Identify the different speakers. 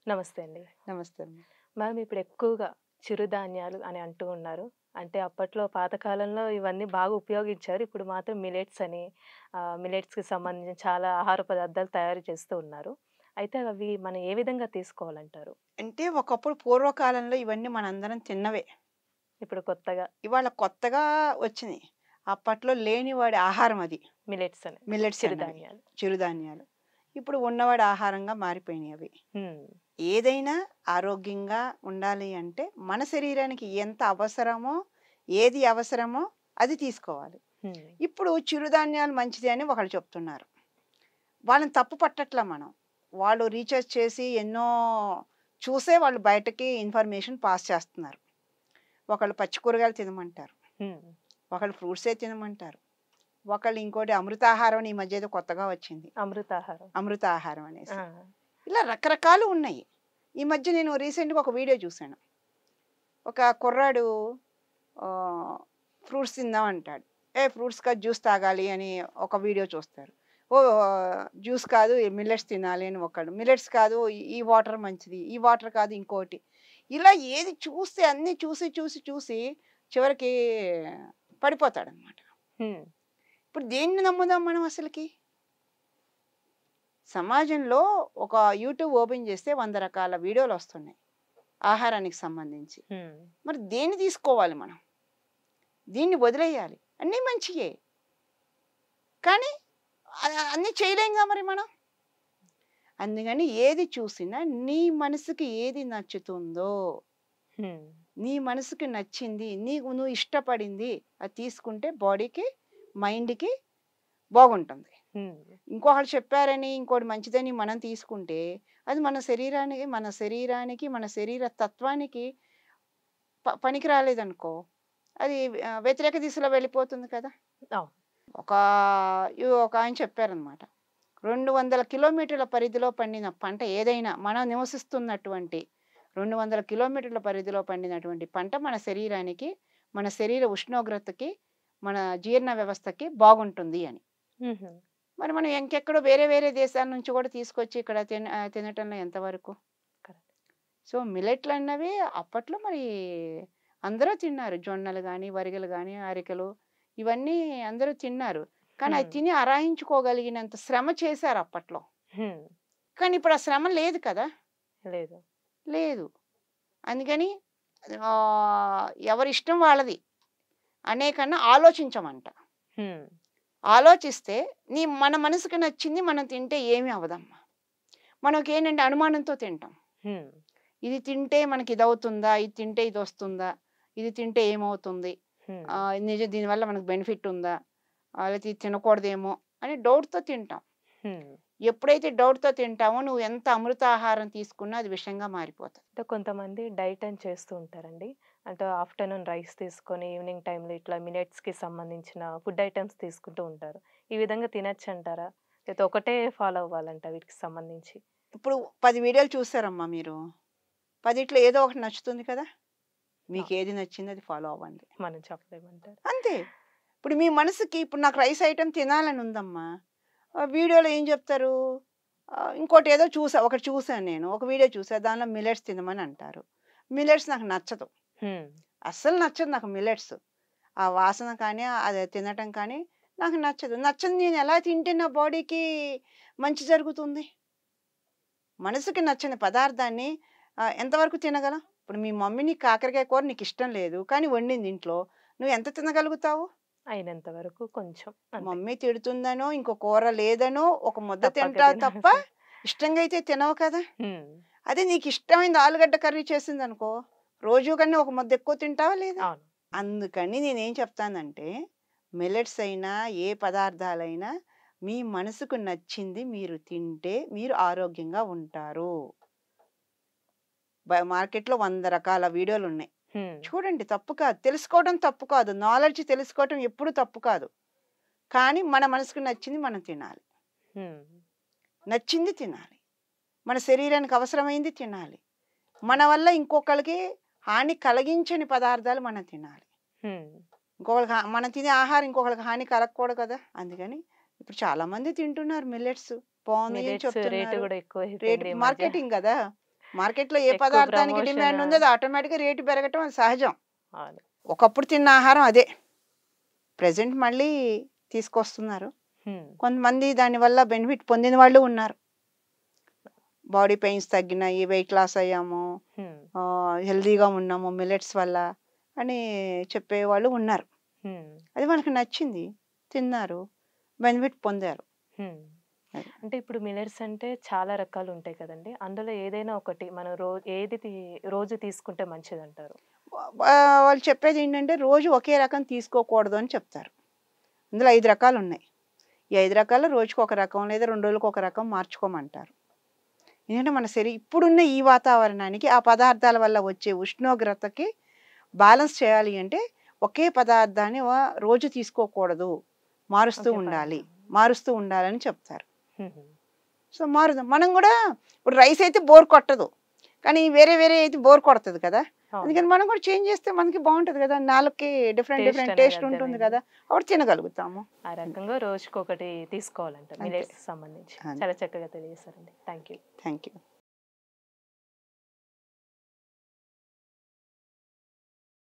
Speaker 1: నమస్తే అండి.
Speaker 2: నమస్తే అండి.
Speaker 1: మ్యామ్ ఇప్పుడు ఎక్కువగా చిరుధాన్యాలు అని అంటూ ఉన్నారు. అంటే అప్పట్లో పాతకాలంలో ఇవన్నీ బాగా ఉపయోగించారు. ఇప్పుడు మాత్రం మిల్లెట్స్ అని మిల్లెట్స్‌కి సంబంధించిన చాలా ఆహార పదార్థాలు తయారు చేస్తూ ఉన్నారు. అయితే అవి మనం ఏ విధంగా తీసుకోవాలంటారు?
Speaker 2: అంటే ఒకప్పుడు పూర్వకాలంలో ఇవన్నీ మనందరం తిన్నవే.
Speaker 1: ఇప్పుడు కొత్తగా
Speaker 2: ఇవాళ కొత్తగా వచ్చినియి. అప్పట్లో లేనివాడి ఆహారం అది.
Speaker 1: మిల్లెట్స్ అని
Speaker 2: మిల్లెట్స్ అన్నవి.
Speaker 1: చిరుధాన్యాలు.
Speaker 2: చిరుధాన్యాలు. ఇప్పుడు ఉన్నవాడి ఆహారంగా మారిపోయినాయి అవి.
Speaker 1: హ్మ్.
Speaker 2: ఏదైనా ఆరోగ్యంగా ఉండాలి అంటే మన శరీరానికి ఎంత అవసరమో, ఏది అవసరమో అది తీసుకోవాలి.
Speaker 1: హ్మ్.
Speaker 2: ఇప్పుడు చిరుధాన్యాలు మంచిది అని ఒకళ్ళు చెప్తున్నారు. వాళ్ళని తప్పు పట్టట్లా మనం. వాళ్ళు రీసెర్చ్ చేసి ఎన్నో చూసే వాళ్ళు బయటకి ఇన్ఫర్మేషన్ పాస్ చేస్తున్నారు. ఒకళ్ళు పచ్చి కూరగాయలు తినమంటారు.
Speaker 1: హ్మ్.
Speaker 2: ఒకళ్ళు ఫ్రూట్సే తినమంటారు. ఒకళ్ళు ఇంకోటి అమృతాహారం అని ఈ మధ్య ఏదో కొత్తగా వచ్చింది.
Speaker 1: అమృతాహారం.
Speaker 2: అమృతాహారం
Speaker 1: ఆ!
Speaker 2: అనేసి. ఇలా రకరకాలు ఉన్నాయి. ఈ మధ్య నేను రీసెంట్‌గా ఒక వీడియో చూసాను. ఒక కుర్రాడు ఆహ్, ఫ్రూట్స్ తిందాం అంటాడు. ఫ్రూట్స్ కాదు జ్యూస్ తాగాలి అని ఒక వీడియో చూస్తారు. జ్యూస్ కాదు మిల్లెట్స్ తినాలి అని ఒకడు. మిల్లెట్స్ కాదు ఈ వాటర్ మంచిది. ఈ వాటర్ కాదు ఇంకోటి. ఇలా ఏది చూస్తే అన్నీ చూసి, చూసి, చూసి చివరికి పడిపోతాడనమాట.
Speaker 1: హ్మ్.
Speaker 2: ఇప్పుడు దేన్ని నమ్ముదాం మనం అసలకి? సమాజంలో ఒక యూట్యూబ్ ఓపెన్ చేస్తే 100 రకాల వీడియోలొస్తున్నాయి. ఆహారానికి సంబంధించి.
Speaker 1: హ్మ్.
Speaker 2: మరి దేన్ని తీసుకోవాలి మనం? దీన్ని వదిలేయాలి. అన్నీ మంచియే. కానీ అన్నీ చేయలేంగా మరి మనం. అందుకని ఏది చూసినా నీ మనసుకి ఏది నచ్చుతుందో,
Speaker 1: హ్మ్.
Speaker 2: నీ మనసుకి నచ్చింది, నువ్వు ఇష్టపడింది అది తీసుకుంటే బాడీకి, మైండ్‌కి బాగుంటుంది.
Speaker 1: హ్మ్.
Speaker 2: ఇంకొకళ్ళు చెప్పారని, ఇంకోటి మంచిదని మనం తీసుకుంటే, అది మన శరీర తత్వానికి పనికి రాలేదనుకో, అది వ్యతిరేక దిశలో వెళ్ళిపోతుంది కదా!
Speaker 1: అవును.
Speaker 2: ఒక ఒకాయన చెప్పారనమాట. 200 కిలోమీటర్ల పరిధిలో పండిన పంట ఏదైనా మనం నివసిస్తున్నటువంటి 200 కిలోమీటర్ల పరిధిలో పండినటువంటి పంట మన శరీరానికి, మన శరీర ఉష్ణోగ్రతకి, మన జీర్ణ వ్యవస్థకి బాగుంటుంది అని.
Speaker 1: హుహు.
Speaker 2: మరి మనం ఇంకెక్కడో వేరే వేరే దేశాల నుంచి కూడా తీసుకొచ్చి ఇక్కడ తినటంలో ఎంతవరకు?
Speaker 1: కరెక్ట్.
Speaker 2: సో, మిల్లెట్లన్నవి అప్పట్లో మరి అందరూ తిన్నారు. జొన్నలు గాని, వరిగలు గాని, అరికెలు ఇవన్నీ అందరూ తిన్నారు. కానీ అవి
Speaker 1: హ్మ్.
Speaker 2: తిని అరాయించుకోగలిగినంత శ్రమ చేశారు అప్పట్లో.
Speaker 1: హ్మ్.
Speaker 2: కానీ ఇప్పుడు ఆ శ్రమ లేదు కదా!
Speaker 1: లేదు.
Speaker 2: లేదు. అందుకని ఎవరిష్టం వాళ్ళది అనే కన్నా ఆలోచించమంట.
Speaker 1: హ్మ్.
Speaker 2: ఆలోచిస్తే మన మనసుకి నచ్చింది మనం తింటే ఏమి అవ్వదమ్మా. మనకేంటంటే అనుమానంతో తింటాం.
Speaker 1: హ్మ్.
Speaker 2: ఇది తింటే మనకిదవుతుందా? ఇది తింటే ఇదొస్తుందా? ఇది తింటే ఏమవుతుంది?
Speaker 1: హ్మ్.
Speaker 2: దీనివల్ల మనకు బెనిఫిట్ ఉందా? లేతే ఇది తినకూడదేమో అని డౌట్‌తో తింటాం.
Speaker 1: హ్మ్.
Speaker 2: ఎప్పుడైతే డౌట్‌తో తింటామో నువ్వు ఎంత అమృతాహారం తీసుకున్నా అది విషంగా మారిపోతది.
Speaker 1: అంటే కొంతమంది డైట్ అని చేస్తూ ఉంటారండి. అంటే ఆఫ్టర్‌నూన్ రైస్ తీసుకొని ఈవినింగ్ టైమ్‌లో ఇట్లా మిల్లెట్స్‌కి సంబంధించిన ఫుడ్ ఐటెమ్స్ తీసుకుంటూ ఉంటారు. ఈ విధంగా తినొచ్చంటారా? లేతే ఒకటే ఫాలో అవ్వాలంట వీటికి సంబంధించి?
Speaker 2: ఇప్పుడు 10 వీడియోలు చూసారమ్మా మీరు. 10 ఏదో ఒకటి నచ్చుతుంది కదా!
Speaker 1: ఆ!
Speaker 2: మీకేది నచ్చిందో అది ఫాలో అవ్వండి.
Speaker 1: మనం చెప్పలేమంటారు.
Speaker 2: అంతే. ఇప్పుడు మీ మనసుకి ఇప్పుడు నాకు రైస్ ఐటెమ్ తినాలని ఉందమ్మా. వీడియోలో ఏం చెప్తారు? ఇంకోటేదో చూసా. ఒకటి చూసాను నేను. ఒక వీడియో చూసా. దానిలో మిల్లెట్స్ తినమని అంటారు. మిల్లెట్స్ నాకు నచ్చదు.
Speaker 1: హ్మ్.
Speaker 2: అస్సలు నచ్చదు నాకు మిల్లెట్స్. ఆ వాసన కానీ, అది తినటం కానీ నాకు నచ్చదు. నచ్చనిది నేను ఎలా తింటే నా బాడీకి మంచి జరుగుతుంది? మనసుకి నచ్చని పదార్థాన్ని ఎంతవరకు తినగలం? ఇప్పుడు మీ మమ్మీ నీకు కాకరకాయ కూర నీకిష్టం లేదు. కానీ వండింది ఇంట్లో. నువ్వు ఎంత తినగలుగుతావు?
Speaker 1: అయినంత వరకు కొంచెం అంతే.
Speaker 2: మమ్మీ తిడుతుందనో, ఇంకో కూర లేదనో ఒక ముద్ద
Speaker 1: తప్పక
Speaker 2: తింటావు తప్ప,
Speaker 1: తినాల్సి
Speaker 2: ఇష్టంగా అయితే తినవు కదా!
Speaker 1: హ్మ్.
Speaker 2: అదే నీకిష్టమైంది ఆలుగడ్డ కర్రీ చేసిందనుకో, రోజు కన్నా ఒక ముద్ద ఎక్కువ తింటావా లేదా?
Speaker 1: అవును.
Speaker 2: అందుకని నేనేం చెప్తానంటే, మిల్లెట్స్ అయినా, ఏ పదార్థాలైనా మీ మనసుకు నచ్చింది మీరు తింటే మీరు ఆరోగ్యంగా ఉంటారు. మార్కెట్‌లో 100 రకాల వీడియోలున్నాయి.
Speaker 1: హ్మ్.
Speaker 2: చూడండి తప్పు కాదు. తెలుసుకోవడం తప్పు కాదు. నాలెడ్జ్ తెలుసుకోవటం ఎప్పుడు తప్పు కాదు. కానీ మన మనసుకు నచ్చింది మనం తినాలి.
Speaker 1: హ్మ్.
Speaker 2: నచ్చింది తినాలి. మన శరీరానికి అవసరమైంది తినాలి. మన వల్ల ఇంకొకళ్ళకి హాని కలిగించని పదార్థాలు మనం తినాలి.
Speaker 1: హ్మ్.
Speaker 2: ఇంకొకళ్ళకి మనం తినే ఆహారం ఇంకొకళ్ళకి హాని కలగకూడదు కదా! అందుకని ఇప్పుడు చాలామంది తింటున్నారు మిల్లెట్స్. బావున్నాయి అని
Speaker 1: మిల్లెట్స్ రేట్
Speaker 2: చెప్తున్నారు.
Speaker 1: గూడా
Speaker 2: రేట్
Speaker 1: ఎక్కువైపోయింది ఈ మధ్య.
Speaker 2: మార్కెటింగ్ గదా! మార్కెట్లో ఏ
Speaker 1: ఎక్కువ
Speaker 2: పదార్థానికి
Speaker 1: ప్రమోషన్.
Speaker 2: డిమాండ్ ఉందో అది ఆటోమేటిక్గా రేటు పెరగటం అది సహజం.
Speaker 1: అవును.
Speaker 2: ఒకప్పుడు తిన్న ఆహారం అదే ప్రజెంట్ మళ్ళీ తీసుకొస్తున్నారు.
Speaker 1: హ్మ్.
Speaker 2: కొంతమంది దానివల్ల బెనిఫిట్ పొందిన వాళ్ళు ఉన్నారు. బాడీ పెయిన్స్ తగ్గినాయి, వెయిట్ లాస్ అయ్యాము,
Speaker 1: హ్మ్.
Speaker 2: హెల్తీగా ఉన్నాము మిల్లెట్స్ వల్ల అని చెప్పేవాళ్ళు ఉన్నారు.
Speaker 1: హ్మ్.
Speaker 2: అది మనకు నచ్చింది, తిన్నారు, బెనిఫిట్ పొందారు.
Speaker 1: హ్మ్.
Speaker 2: అది.
Speaker 1: అంటే ఇప్పుడు మిల్లెట్స్ అంటే చాలా రకాలు ఉంటాయి కదండీ! అందులో ఏదైనా ఒకటి మనం ఏది రోజు తీసుకుంటే మంచిదంటారు?
Speaker 2: వాళ్ళు చెప్పేది ఏంటంటే రోజు ఒకే రకం తీసుకోకూడదు అని చెప్తారు. అందులో 5 రకాలు ఉన్నాయి. ఈ 5 రకాల్లో రోజుకి ఒక రకం లేదా 2 రోజులకు ఒక రకం మార్చుకోమంటారు. ఎందుకంటే మన ఇప్పుడున్న ఈ వాతావరణానికి ఆ పదార్థాల వల్ల వచ్చే ఉష్ణోగ్రతకి బ్యాలెన్స్ చేయాలి అంటే ఒకే పదార్థాన్ని రోజు తీసుకోకూడదు, మారుస్తూ
Speaker 1: ఓకే.
Speaker 2: ఉండాలి,
Speaker 1: పదార్థం.
Speaker 2: మారుస్తూ ఉండాలని చెప్తారు.
Speaker 1: హుహు.
Speaker 2: సో మారుదాం మనం కూడా. ఇప్పుడు రైస్ అయితే బోర్ కొట్టదు, కానీ వేరే వేరే అయితే బోర్ కొడుతుంది కదా.
Speaker 1: అవును.
Speaker 2: అందుకని మనం కూడా చేంజ్ చేస్తే మనకి బాగుంటుంది కదా, నాలుగుకి డిఫరెంట్
Speaker 1: టేస్ట్
Speaker 2: డిఫరెంట్
Speaker 1: అనేది
Speaker 2: టేస్ట్ ఉంటుంది
Speaker 1: అర్థమైంది.
Speaker 2: కదా, అప్పుడు తినగలుగుతాము.
Speaker 1: ఆ రకంగా రోజుకొకటి తీసుకోవాలంట
Speaker 2: అంతే.
Speaker 1: మిల్లెట్స్‌కి సంబంధించి.
Speaker 2: అంతే.
Speaker 1: చాలా చక్కగా తెలియజేశారండి. Thank you.
Speaker 2: Thank you.